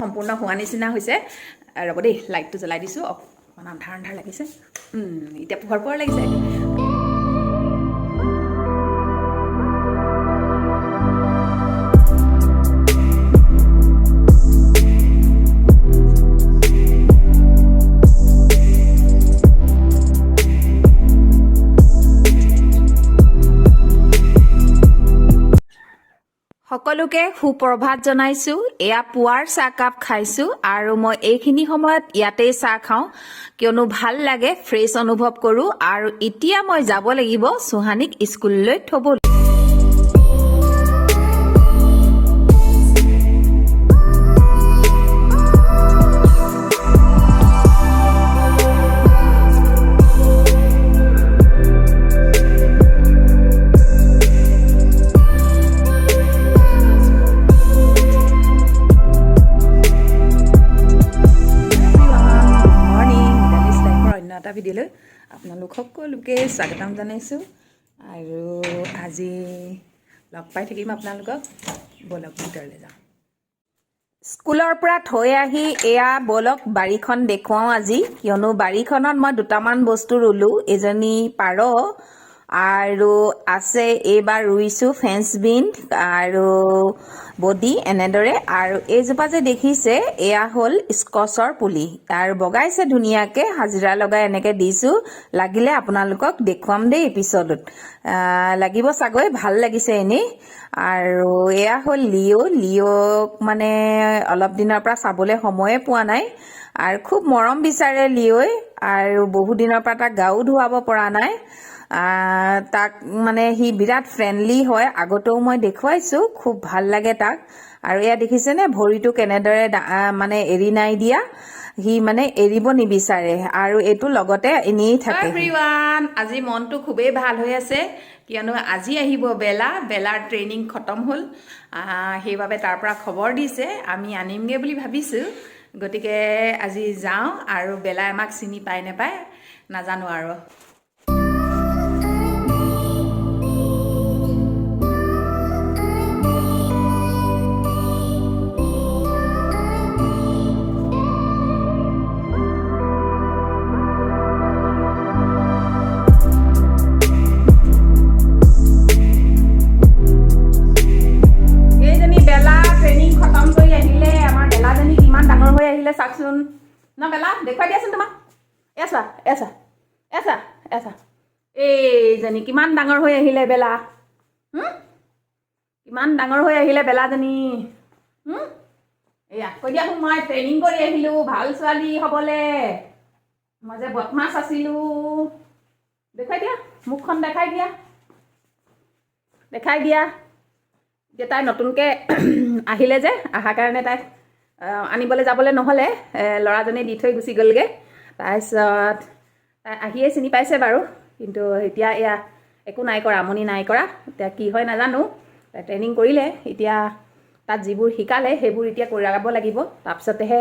সম্পূৰ্ণ হোৱা নিচিনা হৈছে ৰ'ব দেই লাইটটো জ্বলাই দিছোঁ অকণমান আন্ধাৰ আন্ধাৰ লাগিছে এতিয়া পোহৰ পোহৰ লাগিছে সকলোকে সুপ্ৰভাত জনাইছোঁ এয়া পুৱাৰ চাহকাপ খাইছোঁ আৰু মই এইখিনি সময়ত ইয়াতেই চাহ খাওঁ কিয়নো ভাল লাগে ফ্ৰেছ অনুভৱ কৰোঁ আৰু এতিয়া মই যাব লাগিব সুহানিক স্কুললৈ থ'বলৈ ভিডিঅ'লৈ আপোনালোক সকলোকে স্বাগতম জনাইছোঁ আৰু আজি লগ পাই থাকিম আপোনালোকক বলক ভিতৰলৈ যাওঁ স্কুলৰ পৰা থৈ আহি এয়া বলক বাৰীখন দেখুৱাওঁ আজি কিয়নো বাৰীখনত মই দুটামান বস্তু ৰুলোঁ এজনী পাৰ আৰু আছে এইবাৰ ৰুইছোঁ ফেন্স বিন আৰু বডি এনেদৰে আৰু এইজোপা যে দেখিছে এয়া হ'ল স্কচৰ পুলি আৰু বগাইছে ধুনীয়াকৈ হাজিৰা লগাই এনেকৈ দিছোঁ লাগিলে আপোনালোকক দেখুৱাম দেই পিছলৈ লাগিব চাগৈ ভাল লাগিছে এনেই আৰু এয়া হ'ল লিঅ'ক মানে অলপ দিনৰ পৰা চাবলৈ সময়ে পোৱা নাই আৰু খুব মৰম বিচাৰে লিঅ'ই আৰু বহু দিনৰ পৰা তাক গাও ধুৱাব পৰা নাই তাক মানে সি বিৰাট ফ্ৰেণ্ডলি হয় আগতেও মই দেখুৱাইছোঁ খুব ভাল লাগে তাক আৰু এয়া দেখিছেনে ভৰিটো কেনেদৰে মানে এৰি নাই দিয়া সি মানে এৰিব নিবিচাৰে আৰু এইটো লগতে এনেই থাকে এভৰিৱান আজি মনটো খুবেই ভাল হৈ আছে কিয়নো আজি আহিব বেলাৰ ট্ৰেইনিং খতম হ'ল সেইবাবে তাৰ পৰা খবৰ দিছে আমি আনিমগৈ বুলি ভাবিছোঁ গতিকে আজি যাওঁ আৰু বেলা আমাক চিনি পায় নাপায় নাজানো আৰু চাওকচোন ন বেলা দেখুৱাই দিয়াচোন তোমাক এছা এইজনী কিমান ডাঙৰ হৈ আহিলে বেলা কিমান ডাঙৰ হৈ আহিলে বেলাজনী এয়া কৈ দিয়া মই ট্ৰেইনিং কৰি আহিলোঁ ভাল ছোৱালী হ'বলৈ মই যে বদমাছ আছিলোঁ দেখুৱাই দিয়া মুখখন দেখাই দিয়া এতিয়া তাই নতুনকৈ আহিলে যে অহাৰ কাৰণে তাই আনিবলৈ যাবলৈ নহ'লে ল'ৰাজনে দি থৈ গুচি গ'লগৈ তাৰপিছত তাই আহিয়ে চিনি পাইছে বাৰু কিন্তু এতিয়া এয়া একো নাই কৰা আমনি নাই কৰা এতিয়া কি হয় নাজানো তাই ট্ৰেইনিং কৰিলে এতিয়া তাত যিবোৰ শিকালে সেইবোৰ এতিয়া কৰাব লাগিব তাৰপিছতেহে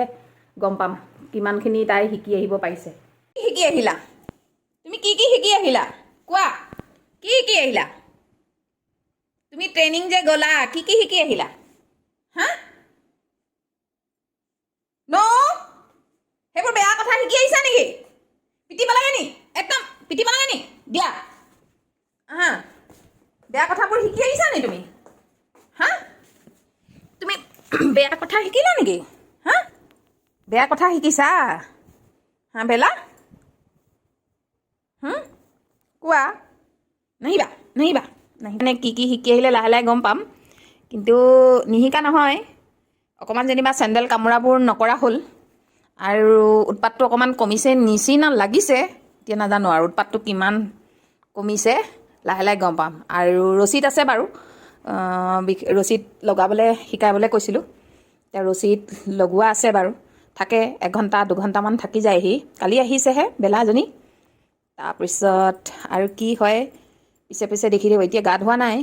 গম পাম কিমানখিনি তাই শিকি আহিব পাৰিছে কি শিকি আহিলা তুমি কি শিকি আহিলা কোৱা কি শিকি আহিলা তুমি ট্ৰেইনিং যে গ'লা কি শিকি আহিলা হা সেইবোৰ বেয়া কথা শিকি আহিছা নেকি পিটিব লাগে নি একদম পিটিব লাগে নি দিয়া বেয়া কথাবোৰ শিকি আহিছা নি তুমি হা তুমি বেয়া কথা শিকিলা নেকি হা বেয়া কথা শিকিছা হা বেলা কোৱা নাহিবা মানে কি শিকি আহিলে লাহে লাহে গম পাম কিন্তু নিশিকা নহয় অকণমান যেনিবা চেণ্ডেল কামোৰাবোৰ নকৰা হ'ল আৰু উৎপাতটো অকণমান কমিছে নিচিনা লাগিছে এতিয়া নাজানো আৰু উৎপাতটো কিমান কমিছে লাহে লাহে গম পাম আৰু ৰছীদ আছে বাৰু ৰছীদ লগাবলৈ শিকাবলৈ কৈছিলোঁ এতিয়া ৰছীদ লগোৱা আছে বাৰু থাকে 1 ঘণ্টা 2 ঘণ্টামান থাকি যায়হি কালি আহিছেহে বেলাজনী তাৰপিছত আৰু কি হয় পিছে দেখি দিব এতিয়া গা ধোৱা নাই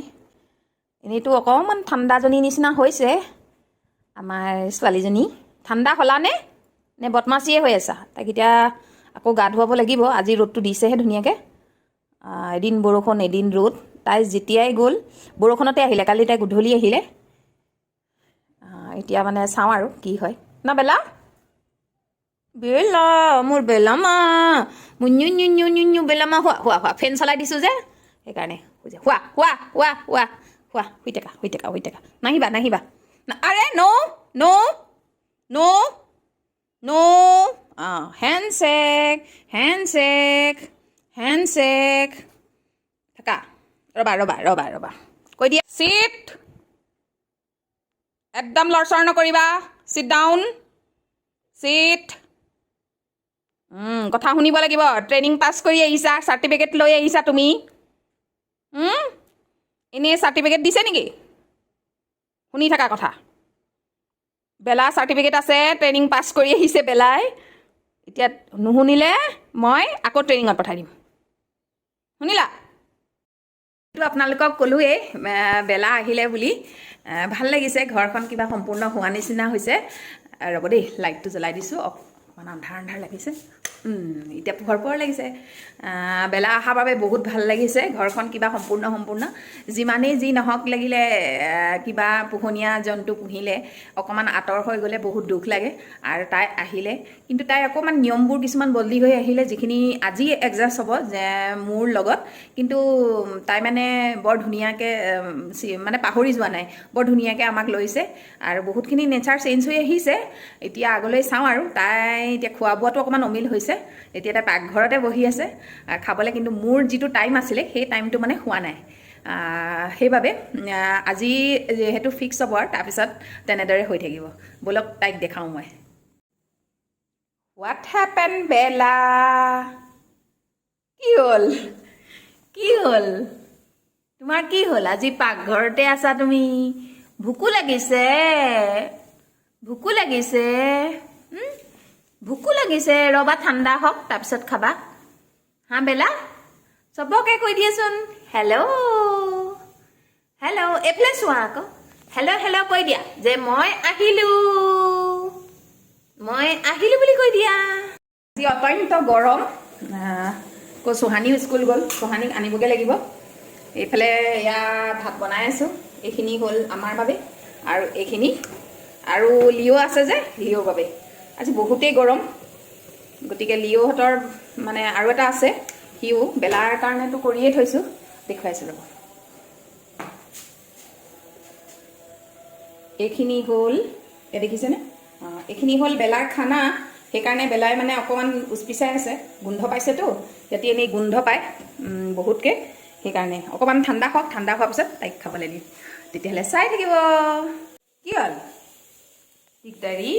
এনেইতো অকণমান ঠাণ্ডাজনী নিচিনা হৈছে আমাৰ ছোৱালীজনী ঠাণ্ডা হ'লানে নে বদমাছিয়ে হৈ আছা তাক এতিয়া আকৌ গা ধুৱাব লাগিব আজি ৰ'দটো দিছেহে ধুনীয়াকৈ এদিন বৰষুণ এদিন ৰ'দ তাই যেতিয়াই গ'ল বৰষুণতে আহিলে কালি তাই গধূলি আহিলে এতিয়া মানে চাওঁ আৰু কি হয় না বেলা বেলা মোৰ বেলামা মোৰ নিউ বেলামা হোৱা ফেন চলাই দিছোঁ যে সেইকাৰণে হোৱা শুই থাকা নাহিবা আৰে no handshake থাকা ৰবা কৈ দিয়া sit একদম লৰচৰ নকৰিবা sit down sit কথা শুনিব লাগিব ট্ৰেইনিং পাছ কৰি আহিছা চাৰ্টিফিকেট লৈ আহিছা তুমি এনেই চাৰ্টিফিকেট দিছে নেকি শুনি থাকা কথা বেলা চাৰ্টিফিকেট আছে ট্ৰেইনিং পাছ কৰি আহিছে বেলাই এতিয়া নুশুনিলে মই আকৌ ট্ৰেইনিঙত পঠাই দিম শুনিলা এইটো আপোনালোকক ক'লোৱেই বেলা আহিলে বুলি ভাল লাগিছে ঘৰখন কিবা সম্পূৰ্ণ হোৱা নিচিনা হৈছে ৰ'ব দেই লাইটটো জ্বলাই দিছোঁ অকণমান আন্ধাৰ লাগিছে এতিয়া পোহৰ লাগিছে বেলা অহাৰ বাবে বহুত ভাল লাগিছে ঘৰখন কিবা সম্পূৰ্ণ যিমানেই যি নহওক লাগিলে কিবা পোহনীয়া জন্তু পুহিলে অকণমান আঁতৰ হৈ গ'লে বহুত দুখ লাগে আৰু তাই আহিলে কিন্তু তাই অকণমান নিয়মবোৰ কিছুমান বদলি হৈ আহিলে যিখিনি আজি এডজাষ্ট হ'ব যে মোৰ লগত কিন্তু তাই মানে বৰ ধুনীয়াকৈ মানে পাহৰি যোৱা নাই বৰ ধুনীয়াকৈ আমাক লৈছে আৰু বহুতখিনি নেচাৰ চেঞ্জ হৈ আহিছে এতিয়া আগলৈ চাওঁ আৰু তাই এতিয়া খোৱা বোৱাটো অকণমান অমিল হৈছে এতিয়া তাই পাকঘৰতে বহি আছে খাবলৈ কিন্তু মোৰ যিটো টাইম আছিলে সেই টাইমটো মানে হোৱা নাই সেইবাবে আজি সেইটো ফিক্স হ'ব আৰু তাৰপিছত তেনেদৰে হৈ থাকিব ব'লক তাইক দেখাওঁ মই হোৱাট হেপেন বেলা কি হ'ল তোমাৰ কি হ'ল আজি পাকঘৰতে আছা তুমি ভোকো লাগিছে ৰবা ঠাণ্ডা হওক তাৰপিছত খাবা হা বেলা চবকে কৈ দিয়াচোন হেল্ল' এইফালে চোৱা আকৌ হেল্ল' কৈ দিয়া যে মই আহিলোঁ বুলি কৈ দিয়া আজি অত্যন্ত গৰম চোহানীও স্কুল গ'ল চোহানীক আনিবগৈ লাগিব এইফালে এয়া ভাত বনাই আছোঁ এইখিনি হ'ল আমাৰ বাবে আৰু এইখিনি আৰু লিঅ' আছে যে লিঅ'ৰ বাবে আজি বহুতেই গৰম গতিকে লিঅ'হঁতৰ মানে আৰু এটা আছে সিও বেলাৰ কাৰণেতো কৰিয়ে থৈছোঁ দেখুৱাইছোঁ ৰ'ব এইখিনি হ'ল দেখিছেনে এইখিনি হ'ল বেলাৰ খানা সেইকাৰণে বেলাই মানে অকণমান উচপিচাই আছে গোন্ধ পাইছেতো যদি এনেই গোন্ধ পায় বহুতকৈ সেইকাৰণে অকণমান ঠাণ্ডা হোৱাৰ পিছত তাইক খাবলৈ দিম তেতিয়াহ'লে চাই থাকিব কি হ'ল দিগদাৰী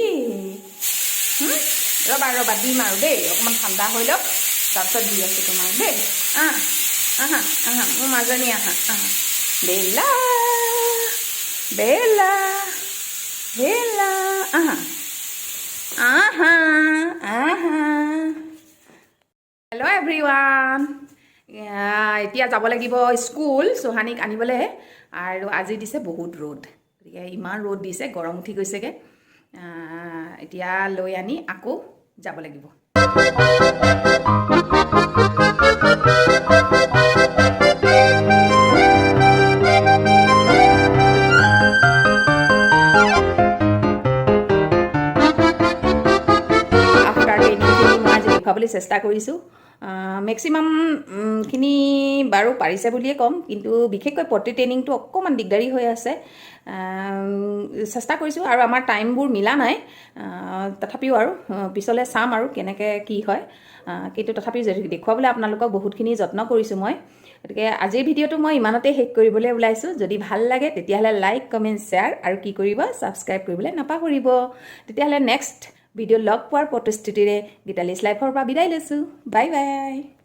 ৰবা দিম আৰু দেই অকণমান ঠাণ্ডা হৈ লওক তাৰপিছত দি আছোঁ তোমাক দেই আহা মোৰ মাজনী আহা বেলা আহা হেল্ল' এভৰিৱান এতিয়া যাব লাগিব স্কুল চোহানীক আনিবলৈ আৰু আজি দিছে বহুত ৰ'দ গতিকে ইমান ৰ'দ দিছে গৰম উঠি গৈছেগৈ এতিয়া লৈ আনি আকৌ যাব লাগিব দেখুৱাবলৈ চেষ্টা কৰিছোঁ মেক্সিমামখিনি বাৰু পাৰিছে বুলিয়ে ক'ম কিন্তু বিশেষকৈ পট্টি ট্ৰেইনিংটো অকণমান দিগদাৰী হৈ আছে চেষ্টা কৰিছোঁ আৰু আমাৰ টাইমবোৰ মিলা নাই তথাপিও আৰু পিছলৈ চাম আৰু কেনেকৈ কি হয় কিন্তু তথাপিও দেখুৱাবলৈ আপোনালোকক বহুতখিনি যত্ন কৰিছোঁ মই গতিকে আজিৰ ভিডিঅ'টো মই ইমানতে শেষ কৰিবলৈ ওলাইছোঁ যদি ভাল লাগে তেতিয়াহ'লে লাইক কমেণ্ট শ্বেয়াৰ আৰু কি কৰিব ছাবস্ক্ৰাইব কৰিবলৈ নাপাহৰিব তেতিয়াহ'লে নেক্সট ভিডিঅ' লগ পোৱাৰ প্ৰতিশ্ৰুতিৰে গীতালিছ লাইফৰ পৰা বিদায় লৈছোঁ বাই